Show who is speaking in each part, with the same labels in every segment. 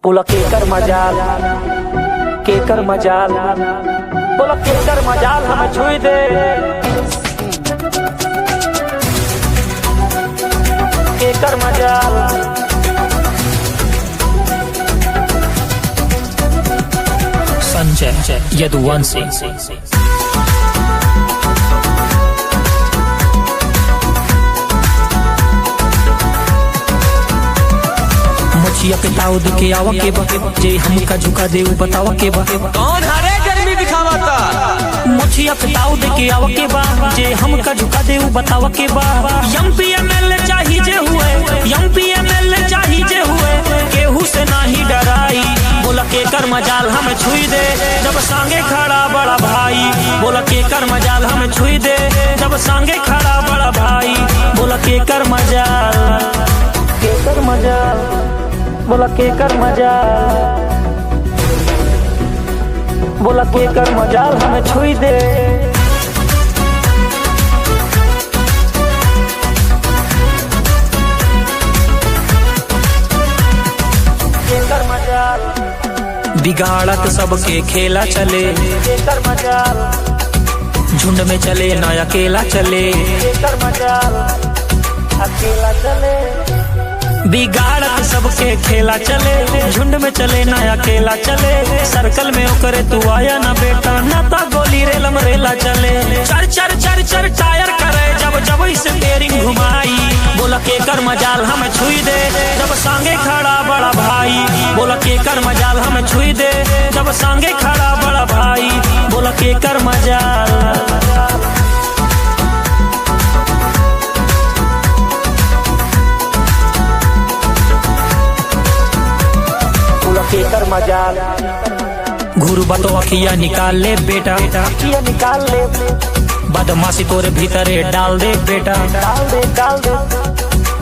Speaker 1: बोला केकर मजाल, केकर मजाल, बोला केकर मजाल हमें छुई दे। केकर मजाल,
Speaker 2: संजय यदुवंशी। मुछिया के ताऊ दिखे आवा के बा, जे हमका झुका दे बतावा के बा।
Speaker 3: कौन हरे गर्मी दिखावता?
Speaker 2: मुछिया के ताऊ दिखे आवा के बा, जे हमका झुका दे बतावा के बा। एमपी एमएलए चाही जे हुए, एमपी एमएलए चाही जे हुए, केहू से नाही डराई। बोला केकर मजाल हमें छुई दे, जब सांगे खड़ा बड़ा भाई। बोला केकर मजाल हमें छुई दे, जब सांगे खड़ा बड़ा भाई। बोला केकर मजाल,
Speaker 1: केकर मजाल, बोला केकर मजाल, बोला केकर मजाल हमें छुई दे। केकर मजाल,
Speaker 2: बिगाड़त सबके खेला चले।
Speaker 1: केकर मजाल,
Speaker 2: झुंड में चले ना अकेला चले।
Speaker 1: केकर मजाल, अकेला चले।
Speaker 2: बिगाड़त सबके खेला चले, झुंड में चले ना अकेला चले। सर्कल में ओकरे तू आया ना बेटा, ना ता गोली रेलम रेला चले। चर चर चर चर टायर करे, जब जब इसे स्टीयरिंग घुमाई। बोला केकर मजाल हमें छुई दे, जब सांगे खड़ा बड़ा भाई। बोला केकर मजाल हमें छुई दे, जब सांगे खड़ा बड़ा भाई। बोला केकर मजाल,
Speaker 1: केकर मजाल,
Speaker 2: घुरबा तो अखिया निकाल ले बेटा,
Speaker 1: अखिया निकाल ले।
Speaker 2: बदमाशी तोरे भीतरे डाल दे बेटा,
Speaker 1: डाल दे, डाल दे,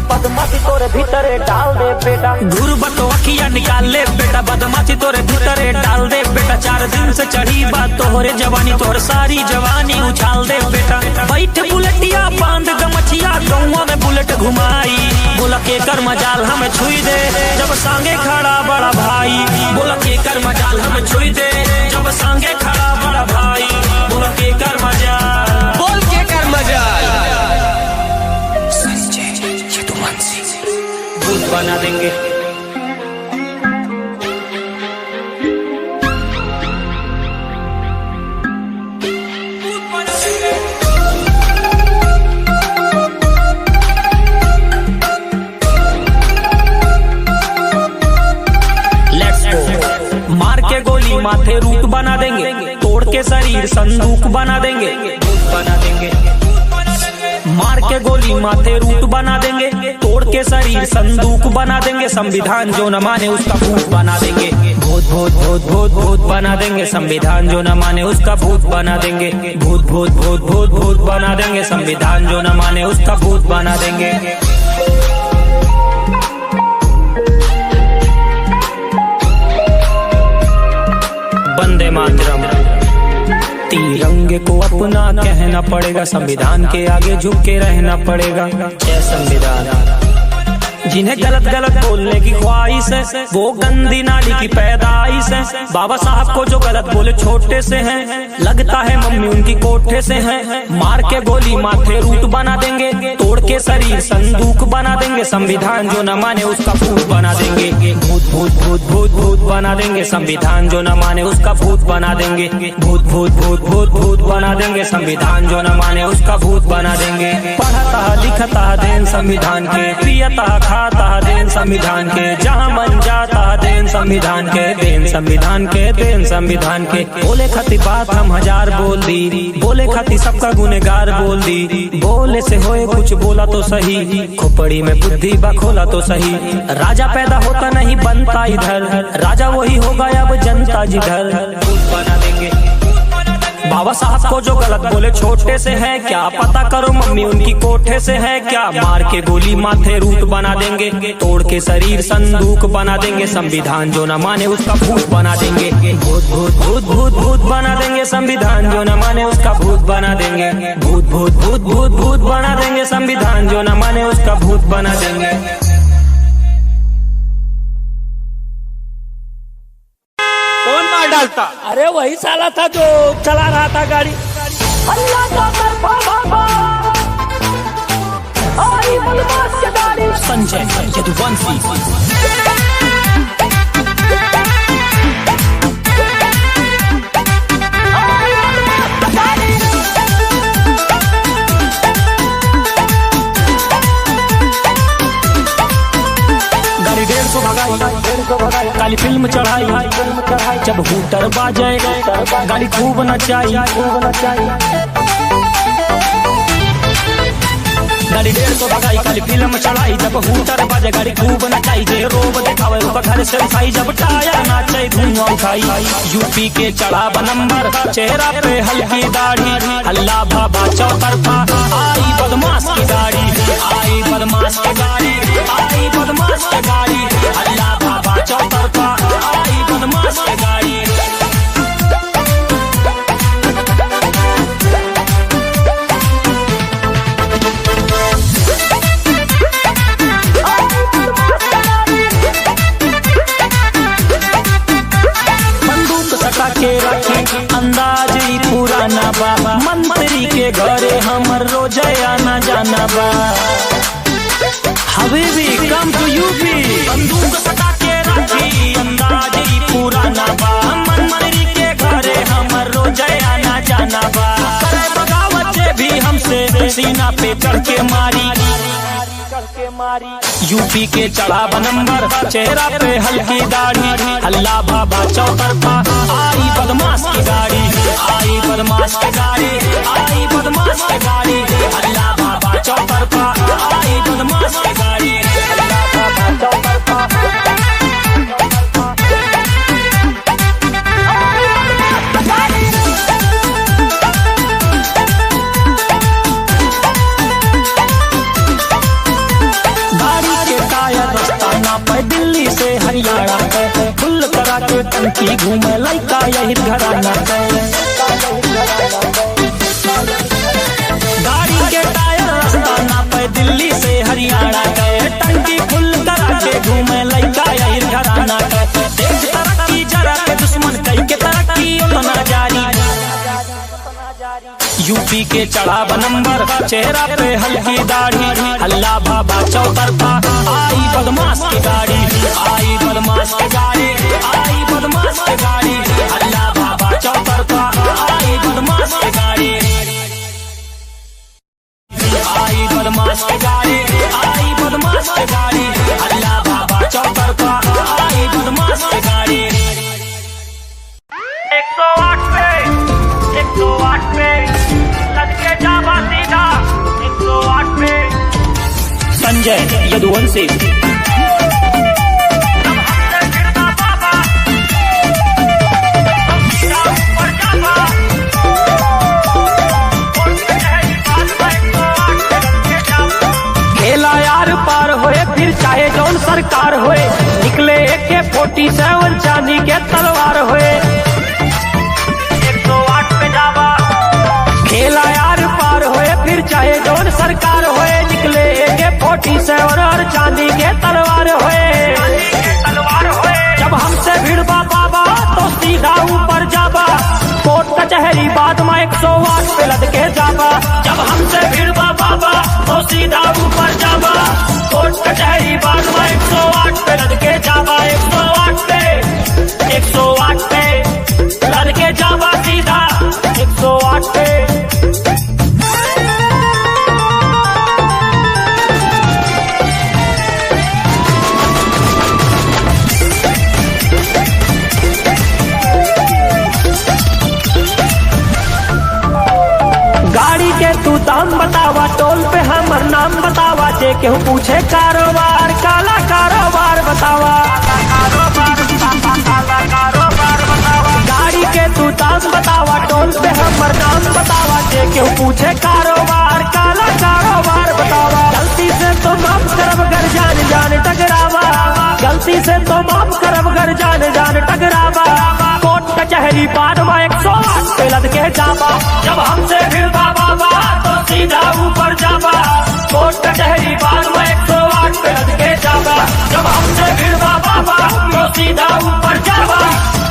Speaker 1: बदमाशी तोरे भीतरे डाल दे बेटा।
Speaker 2: घुरबा तो अखिया निकाल ले बेटा, बदमाशी तोरे भीतरे डाल दे बेटा। 4 दिन से चढ़ी बात तोहरे जवानी, तोहर सारी जवानी उछाल दे बेटा। बैठ बुलेटिया बांध गमछिया, गौवा में बुलेट घुमाई। बोला केकर मजाल हमें छुई दे, जब सांगे खड़ा बड़ा भाई। बोला केकर मजाल हमें छुई दे, जब सांगे खड़ा बड़ा भाई। बोला केकर मजाल,
Speaker 3: बोल केकर मजाल।
Speaker 2: संजय यदुवंशी।
Speaker 1: भूत बना देंगे,
Speaker 2: मार के गोली माथे रूट बना देंगे, तोड़ के शरीर संदूक बना देंगे।
Speaker 1: बना देंगे,
Speaker 2: मार के गोली माथे रूट बना देंगे, तोड़ के शरीर संदूक बना देंगे। संविधान जो न माने उसका भूत बना देंगे, भूत भूत भूत भूत भूत बना देंगे। संविधान जो न माने उसका भूत बना देंगे, भूत भूत भूत भूत भूत बना देंगे। संविधान जो न माने उसका भूत बना देंगे। वंदे मातरम। तिरंगे को अपना कहना पड़ेगा, संविधान के आगे झुक के रहना पड़ेगा। जय संविधान। जिन्हें गलत गलत बोलने की ख्वाहिश है, वो गंदी नाली की पैदाइश है। बाबा साहब को जो गलत बोले छोटे से हैं, लगता है मम्मी उनकी कोठे से हैं। मार के गोली माथे रूट बना देंगे, तोड़ के शरीर संदूक बना देंगे। संविधान जो न माने उसका भूत बना देंगे, भूत भूत भूत भूत भूत बना देंगे। संविधान जो न माने उसका भूत बना देंगे, भूत भूत भूत भूत भूत बना देंगे। संविधान जो न माने उसका भूत बना देंगे। पढ़ता लिखता देन संविधान के, पियता खाता देन संविधान के। जहाँ मन जाता देन संविधान के, देन संविधान के, देन संविधान के। बोले खाती बात हम 1000 बोल दी, बोले खाती सबका गुनेगार बोल दी। बोले से होए कुछ बोला तो सही, खोपड़ी में बुद्धि बखोला तो सही। राजा पैदा होता नहीं बनता इधर, राजा वही होगा अब जनता जिधर।
Speaker 1: भूत बना देंगे,
Speaker 2: बाबा साहब को जो गलत बोले छोटे से है, क्या पता करो मम्मी उनकी कोठे से है क्या। मार के गोली माथे रूट बना देंगे, तोड़ के शरीर संदूक बना देंगे। संविधान जो न माने उसका भूत बना देंगे, भूत भूत भूत भूत भूत बना देंगे। संविधान जो न माने उसका भूत बना देंगे, भूत भूत भूत भूत भूत बना देंगे। संविधान जो न माने उसका भूत बना देंगे।
Speaker 3: डालता?
Speaker 4: अरे वही साला था जो चला रहा था गाड़ी।
Speaker 1: अल्लाह का तरफा बाबा आई बदमाश की गाड़ी।
Speaker 2: संजय यदुवंशी। गाड़ी 150 भगाई, काली फिल्म चढ़ाई, जब हूटर बाजे गाड़ी खूब नचाई। गाड़ी 150 भगाई, काली फिल्म चढ़ाई, जब हूटर बाजे गाड़ी खूब नचाई। जे रोब दिखावे उसका घर से उठाई, जब टायर नाचे धुआं उठाई। यूपी के चढ़ा नंबर, चेहरा पे हल्की दाढ़ी, अल्लाह बाबा चौतरफा आई बदमाश की गाड़ी, आई बदमाश की गाड़ी, आई बदमाश की गाड़ी, अल्लाह बाबा चौतरफा आई बदमाश की गाड़ी। के रखी अंदाज ही पुराना बा, मंत्री के घरे हमर रोज आना जाना बा। हबीबी कम टू यूपी, बंदूक सटा के रखी अंदाज ही पुराना बा, मंत्री के घरे हमर रोज आना जाना बा। करे बगावत जे भी हमसे सीना पे चढ़ के मारी। यूपी के चढ़ा नंबर, चेहरा पे हल्की दाढ़ी, अल्लाह बाबा चौतरफा आई बदमाश की गाड़ी, आई बदमाश की गाड़ी, आई बदमाश की गाड़ी, अल्लाह बाबा चौतरफा आई बदमाश की गाड़ी, अल्लाह बाबा चौतरफा। दिल्ली से हरियाणा पे फुल करा के टंकी घूमे लड़का यही घराना पे। गाड़ी के टायर रास्ता पे दिल्ली से हरियाणा पे टंकी फुल करा के घूमे लड़का यही घराना पे। देश तरक्की जरा के दुश्मन कई के तरक्की उतना जारी। यूपी के चढ़ा नंबर, चेहरा पे हल्की दाढ़ी, अल्लाह बाबा चौतरफा आई बदमाश की गाड़ी, आई बदमाश की गाड़ी, आई बदमाश की गाड़ी, अल्लाह बाबा चौतरफा आई बदमाश की गाड़ी, आई बदमाश की गाड़ी, आई बदमाश की गाड़ी, अल्लाह बाबा चौतरफा आई बदमाश की गाड़ी।
Speaker 1: 108 पे 108 पे लड़के जावा सीधा 108 पे।
Speaker 2: संजय यदुवंशी। खेला यार पार होए फिर चाहे जौन सरकार होए, निकले AK-47 चांदी के तलवार होए।
Speaker 1: 108 पे जावा
Speaker 2: खेला यार पार होए फिर चाहे जौन सरकार होए, निकले AK-47 और चांदी के तलवार होए। जब हमसे भिड़बा बाबा तो सीधा ऊपर जाबा, कोर्ट कचहरी बाद में 108 पे लद के जाबा। जब हमसे भिड़बा बाबा तो सीधा ऊपर जाबा, कोर्ट कचहरी बाद में 108 पे लद के जाबा। 108 पे 108 पे लद के जाबा सीधा 108 पे। गाड़ी के तू दाम बतावा, टोल पे हमर नाम बतावा, जे केहू पूछे कारोबार काला कारोबार बतावा। गाड़ी के तू दाम बतावा, टोल पे हमर नाम बतावा, जे केहू पूछे कारोबार काला कारोबार बतावा। गलती से तो माफ करब घर जान जान टकरावा, गलती से तो माफ करब घर जान जान टकरावा। कोर्ट कचहरी बाद में 108 पे लद के जाबा। जब हमसे भिड़बा बाबा तो सीधा ऊपर जाबा, कोर्ट कचहरी बाद में 108 पे लद के जाबा। जब हमसे भिड़बा बाबा तो सीधा ऊपर जाबा,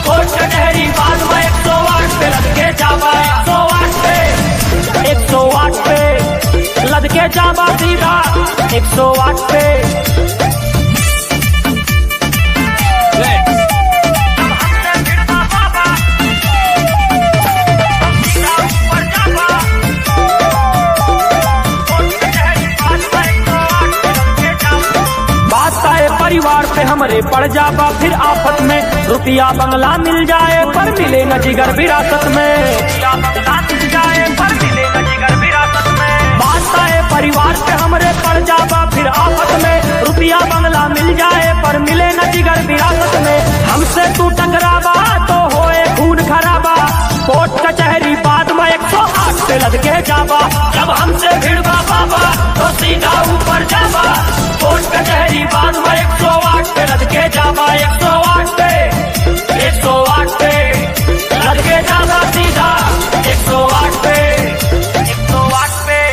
Speaker 2: कोर्ट कचहरी
Speaker 1: 108 पे। परिवार पे हमरे पड़ जाबा फिर आफत में, रुपया बंगला मिल जाए पर मिले न जिगर विरासत में। रुपया बंगला मिल जाए पर मिले न जिगर विरासत में। बात है परिवार पे हमरे पड़ जाबा फिर आफत में, रुपया बंगला मिल जाए पर मिले न जिगर विरासत में। हमसे तू टकराबा तो होए खून खराबा, कोर्ट कचहरी बाद में 108 पे लद के जाबा। जब हमसे भिड़वा बाबा तो सीधा ऊपर जाबा, कोर्ट कचहरी बाद में 108 पे लद के जाबा। 108 पे 108 पे लद के जाबा सीधा 108 पे 108 पे।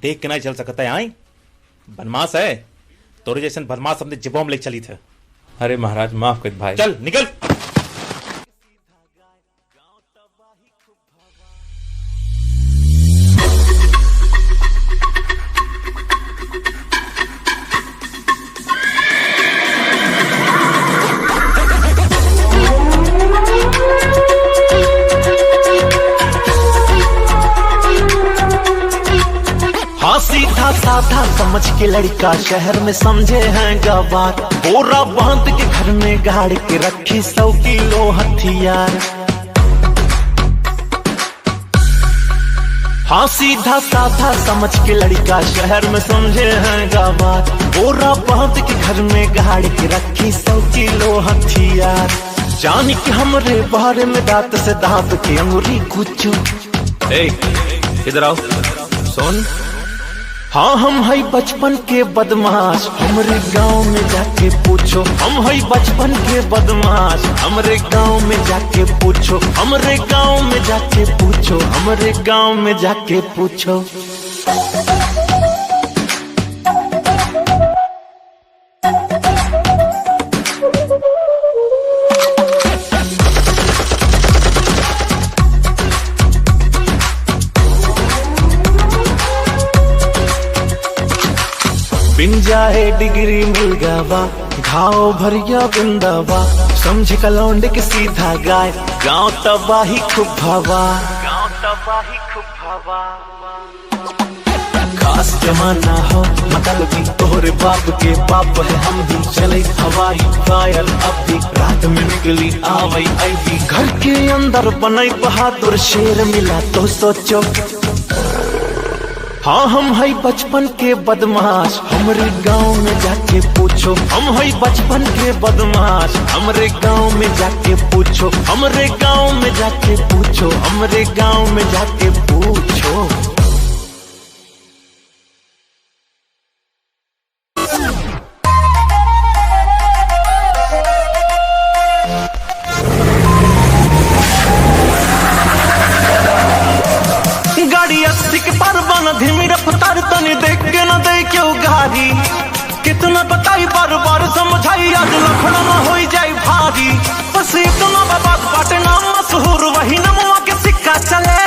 Speaker 5: देख के नहीं चल सकता है। आई बनमास है तोरे जैसन बनमास अपने जिबों में ले चली थे।
Speaker 6: अरे महाराज माफ कर भाई।
Speaker 5: चल निकल।
Speaker 7: हाँ सीधा साधा समझ के लड़का शहर में समझे हैं गवार, बोरा बांध के घर में गाड़ के रखी 100 किलो हथियार। हाँ सीधा साधा समझ के लड़का शहर में समझे हैं गवार, बोरा बांध के घर में गाड़ के रखी 100 किलो हथियार। जान के हमरे बारे में दांत से दांत के अंगुरी कुचो।
Speaker 6: इधर आओ सुन।
Speaker 7: हाँ हम है बचपन के बदमाश, हमरे गांव में जाके पूछो। हम है बचपन के बदमाश, हमरे गांव में जाके पूछो। हमरे गांव में जाके पूछो। हमरे गांव में जाके पूछो। बिन जाए डिग्री मिल गावा, घाव भरिया बिंदावा। समझ कलौंड के सीधा गाय, गांव तबाही खूब भावा। गांव तबाही खूब भावा। खास जमाना हो मतलब तोहरे बाप के बाप है हम भी। चले हवाई फायर अब भी रात में निकली आवई आई। घर के अंदर बनई बहादुर शेर मिला तो सोचो। हाँ हम है बचपन के बदमाश, हमरे गांव में जाके पूछो। हम है बचपन के बदमाश, हमरे गांव में जाके पूछो। हमरे गांव में जाके पूछो। हमरे गांव में जाके पूछो। गाड़ी 80 के पार बना धीमी रफ्तार, तनी देख के न दे क्यों गाड़ी। कितना बताई बार बार समझाई, आज लखड़ा में हो जाए भारी। बस इतना बात बाटे नाम मशहूर, वही नमवा के सिक्का चले।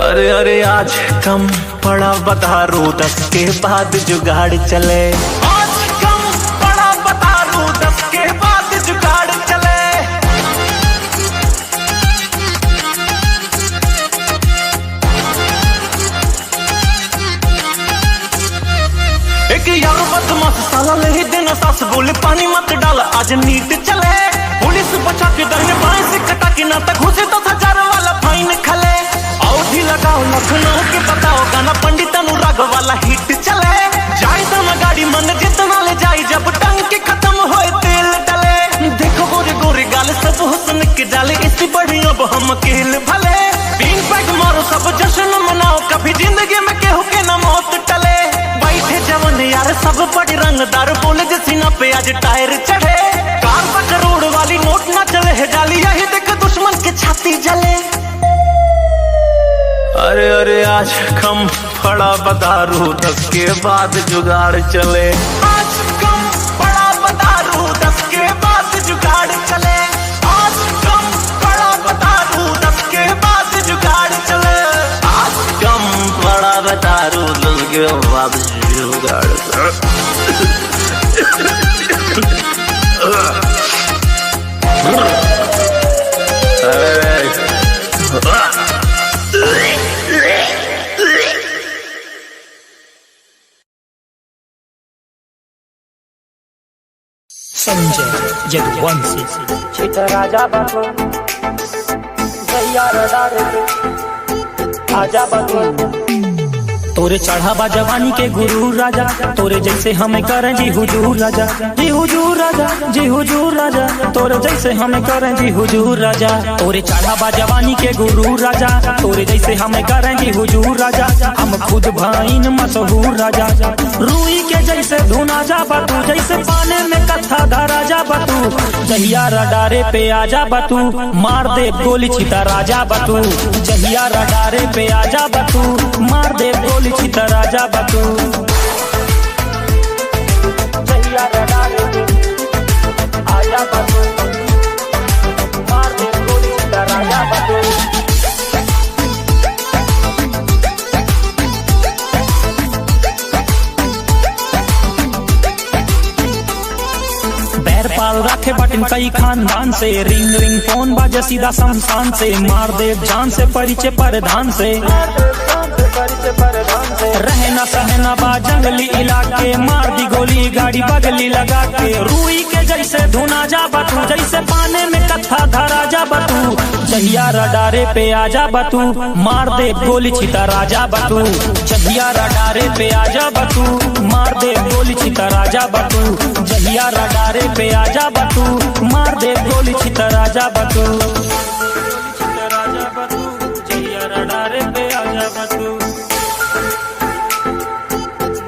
Speaker 7: अरे अरे आज कम पड़ा बता 10 के बाद जुगाड़ चले। आज कम पड़ा बता 10 के बाद जुगाड़ चले। एक यार बदमाश साला ले देना सास, बोले पानी मत डाल आज नीट चले। पुलिस बचा के दाहिने बाएं से कटा के ना तक घुसे 10,000 वाला फाइन खले। आओ ढी लगाओ लखनऊ के बताओ, गाना पंडित अनुराग वाला हिट चले। जाए तो ना गाड़ी मन जितना ले जाए, जब टंग के खत्म होए तेल डले। देखो गोरे गोरे गाल सब हुस्न के जाले, इससे बढ़िया अब हम अकेले भले। बीन पैक मारो सब जश्न मनाओ, कभी जिंदगी में केहू के ना मौत टले। बैठे जवन यार सब बड़े रंगदार, बोले जे सीना पे आज टायर चढ़े। कार पर करोड़ वाली नोट ना चले है जाली, यही देख दुश्मन के छाती जले। अरे अरे आज कम पड़ा बदारू 10 के बाद जुगाड़ चले। आज कम पड़ा बदारू 10 के बाद जुगाड़ चले। आज कम पड़ा बदारू 10 के बाद जुगाड़ चले। आज कम पड़ा बदारू 10 के बाद जुगाड़ चले।
Speaker 2: संजय यदुवंशी
Speaker 1: चित राजा बको जहिया रडारे पे आजा बको।
Speaker 2: तोरे चढ़ावा जवानी के गुरु राजा, तोरे जैसे हमें करें जी हुजूर राजा, जी हुजूर राजा, जी हुजूर राजा, तोरे जैसे हमें करें जी हुजूर राजा। तोरे चढ़ावा जवानी के गुरु राजा, तोरे जैसे हमें करें जी हुजूर राजा। हम खुद भाईन मशहूर राजा, रूई के जैसे धुना जा बतू, जैसे पाने में कथा धारा जा बतू। जहिया रडारे पे आजा बतू, मार दे गोली छिता राजा बतू। जहिया रडारे पे आजा बतू, मार दे गोली छिता राजा बतू।
Speaker 1: जहिया रडारे पे आजा बको मार दे गोली छिता राजा बको।
Speaker 2: बैर पाल रखे बटन कई खानदान से, रिंग रिंग फोन बाजे सीधा शमशान से। मार दे जान से परिचय परधान से, रहना सहना बा जंगली इलाके। मार दी गोली गाड़ी बगली लगा के, रूई के जैसे धुना जा बतू, जैसे पाने में कथा धारा जा बतू। जहिया रडारे पे आजा बतू, मार दे गोली छिता राजा बतू। जहिया रडारे पे आजा बतू, मार दे गोली छिता राजा बतू। जहिया रडारे पे आजा बतू, मार दे गोली छिता राजा बतू। जहिया रडारे पे आजा बतू,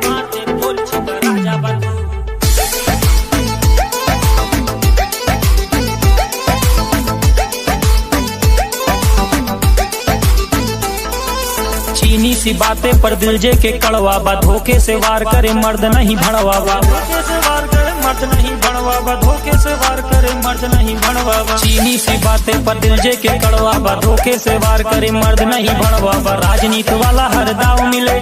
Speaker 2: मार दे गोली छिता राजा बतू। चीनी सी बातें पर दिल जे के कड़वा बा, धोखे से वार करे मर्द नहीं भड़वा बा। धोखे से वार करे मर्द नहीं भड़वा बा, धोखे से वार करे मर्द नहीं भड़वा बा। चीनी सी बातें पर दिल जे के कड़वा बा, धोखे से वार करे मर्द नहीं भड़वा बा। राजनीति वाला हर दाव मिले,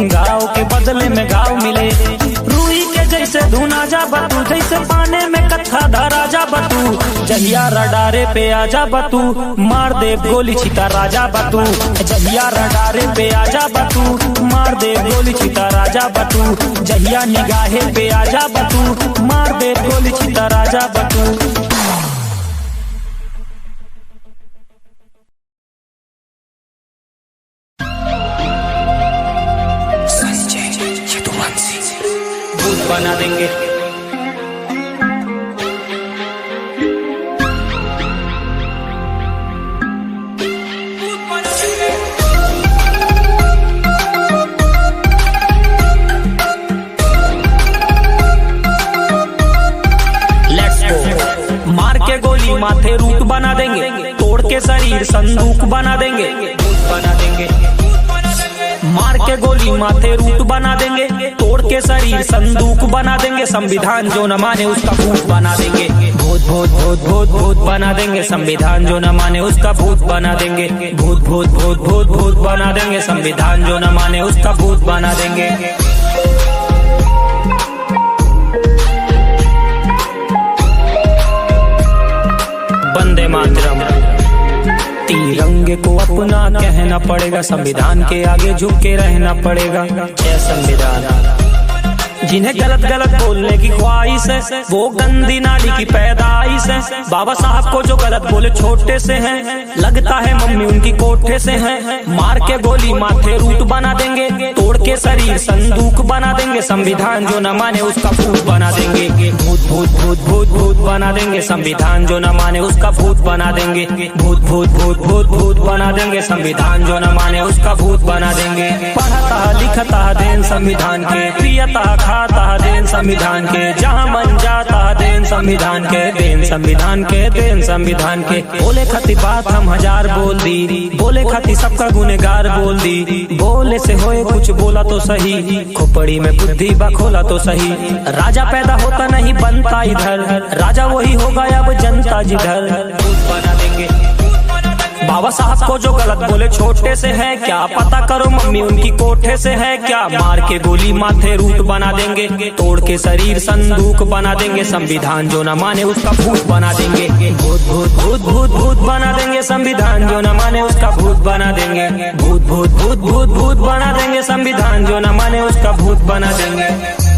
Speaker 2: गाँव के बदले में गाँव मिले। रूई के जैसे धुना जा बतू, जैसे पाने में कथा धारा जा बतू। जहिया रडारे पे आजा बतू, मार दे गोली छिता राजा बतू। जहिया रडारे पे आजा बतू, मार दे गोली छिता राजा बतू। जहिया निगाहे पे आजा बतू, मार दे गोली छिता राजा बतू। भूत बना देंगे, मार के गोली माथे रूट बना देंगे, तोड़ के शरीर संदूक बना देंगे। भूत बना देंगे, मार के गोली माथे रूट बना देंगे, तोड़ के शरीर संदूक बना देंगे। संविधान जो न माने उसका भूत बना देंगे। भूत भूत भूत भूत भूत बना देंगे, संविधान जो न माने उसका भूत बना देंगे। भूत भूत भूत भूत भूत बना देंगे, संविधान जो न माने उसका भूत बना देंगे। वंदे मातरम। तिरंगे को अपना कहना पड़ेगा, संविधान के आगे झुक के रहना पड़ेगा। जय संविधान। जिन्हें गलत गलत बोलने की ख्वाहिश है, वो गंदी नाली की पैदाइश है। बाबा साहब को जो गलत बोले छोटे से हैं, लगता है मम्मी उनकी कोठे से हैं। मार के गोली माथे रूट बना देंगे, तोड़ के शरीर संदूक बना देंगे। संविधान जो न माने उसका भूत बना देंगे। भूत भूत भूत भूत भूत बना देंगे, संविधान जो न माने उसका भूत बना देंगे। भूत भूत भूत भूत भूत बना देंगे, संविधान जो न माने उसका भूत बना देंगे। पढ़ता लिखता देन संविधान के, पियता खाता देन संविधान के, जहाँ मन जाता देन संविधान के, देन संविधान के, देन संविधान के। बोले खती बात हम हजार बोल दी, बोले खती सबका गुनेगार बोल दी। बोले से होए कुछ बोला तो सही, खोपड़ी में बुद्धि बखोला तो सही। राजा पैदा होता नहीं बनता इधर, राजा वही होगा अब जनता जिधर। भूत बना देंगे बाबा साहब को जो गलत बोले छोटे से है क्या, पता करो मम्मी उनकी कोठे से है क्या। मार के गोली माथे रूट बना देंगे, तोड़ के शरीर संदूक बना देंगे। संविधान जो न माने उसका भूत बना देंगे। भूत भूत भूत भूत भूत बना देंगे, संविधान जो न माने उसका भूत बना देंगे। भूत भूत भूत भूत भूत बना देंगे, संविधान जो न माने उसका भूत बना देंगे।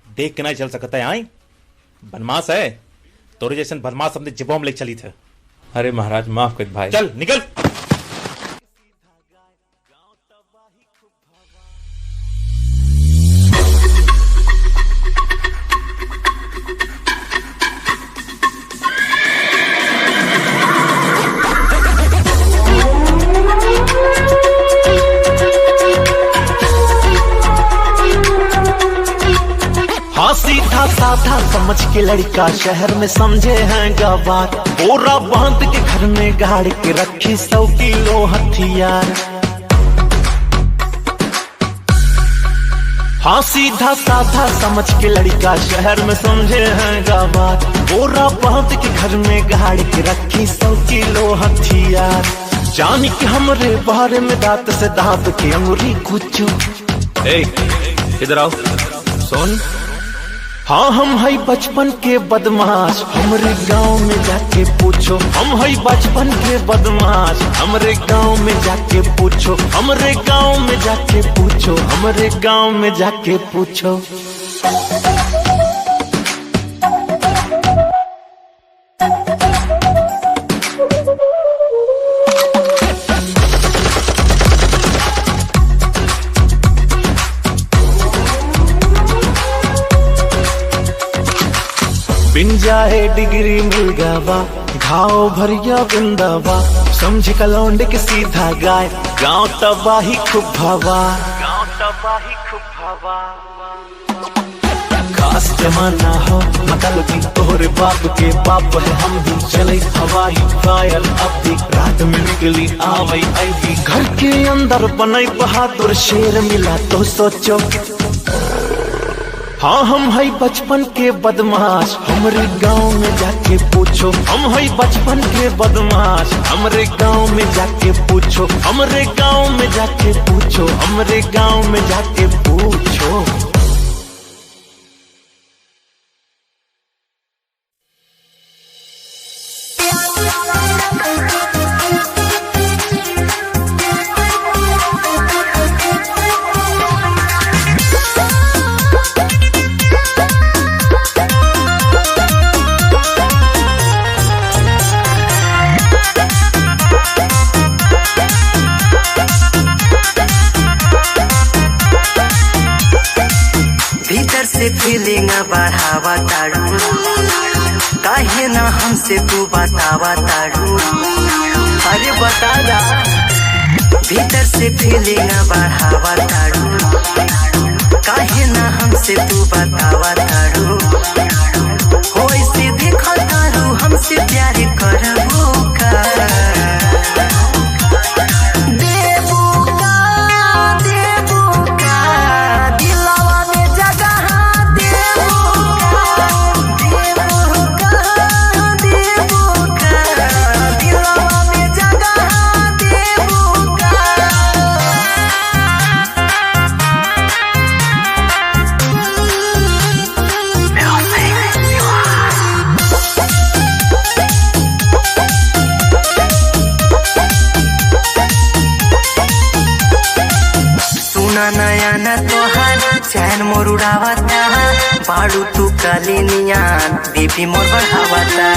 Speaker 5: देख के नहीं चल सकता है आई बनमास है, तोरे जैसन बनमास हमने जिबोम ले चली थे।
Speaker 6: अरे महाराज माफ कर भाई।
Speaker 5: चल निकल।
Speaker 7: हाँ सीधा साधा समझ के लड़का शहर में समझे हैं गवार, बोरा बांध के घर में गाड़ के रखी 100 किलो हथियार। हाँ सीधा साधा समझ के लड़का शहर में समझे हैं गवार, बोरा बांध के घर में गाड़ के रखी 100 किलो हथियार। जान के हमरे बारे में दांत से दाब के अंगुरी कुचो।
Speaker 6: इधर आओ सुन।
Speaker 7: हाँ हम है बचपन के बदमाश, हमरे गांव में जाके पूछो। हम है बचपन के बदमाश, हमरे गांव में जाके पूछो। हमरे गांव में जाके पूछो, हमरे गांव में जाके पूछो। बिन जाए डिग्री मिल गवा, घाव भरिया बिंदावा। समझ कलौंड के सीधा गाय, गांव तबाही खूब भावा। गांव तबाही खूब भावा। खास जमाना हो मतलब तोहरे बाप के बाप है हम भी। चले हवाई फायर अब भी रात में निकली आवई आई। घर के अंदर बनई बहादुर शेर मिला तो सोचो। हाँ हम है बचपन के बदमाश, हमरे गांव में जाके पूछो। हम है बचपन के बदमाश, हमरे गांव में जाके पूछो। हमरे गांव में जाके पूछो, हमरे गांव में जाके पूछो।
Speaker 8: फीलिंग बढ़ावा ताड़ू, काहे ना हमसे तू बतावा ताड़ू। अरे बता दा, भीतर से फीलिंग बढ़ावा ताड़ू, काहे ना हमसे तू बतावा ताड़ू। हो ऐसे देखा तारू हमसे प्यार करबो का। आना तोहार चैन मोर उड़ावता बाड़ू तू काली नियान बीपी मोर बढ़ावता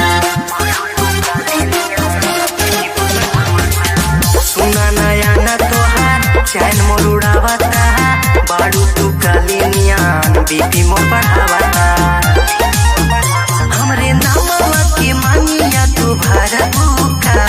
Speaker 8: सुना नया ना तोहार चैन मोर उड़ावता बाड़ू तू काली नियान बीपी मोर बढ़ावता हमरे नाम के मानिया तू भरबूका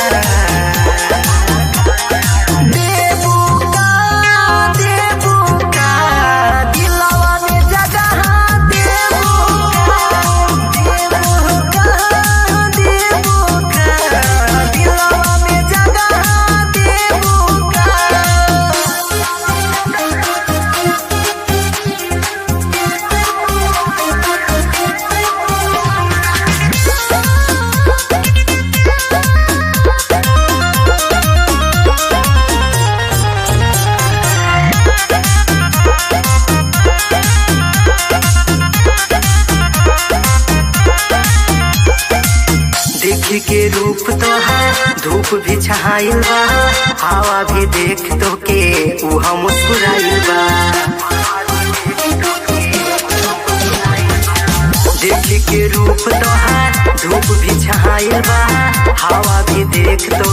Speaker 8: के रूप तोहार धूप भी छहाइल बा हवा भी देख तो के उहा मुस्कुराइल बा देख के रूप तोहार धूप भी छहाइल बा हवा भी देख तो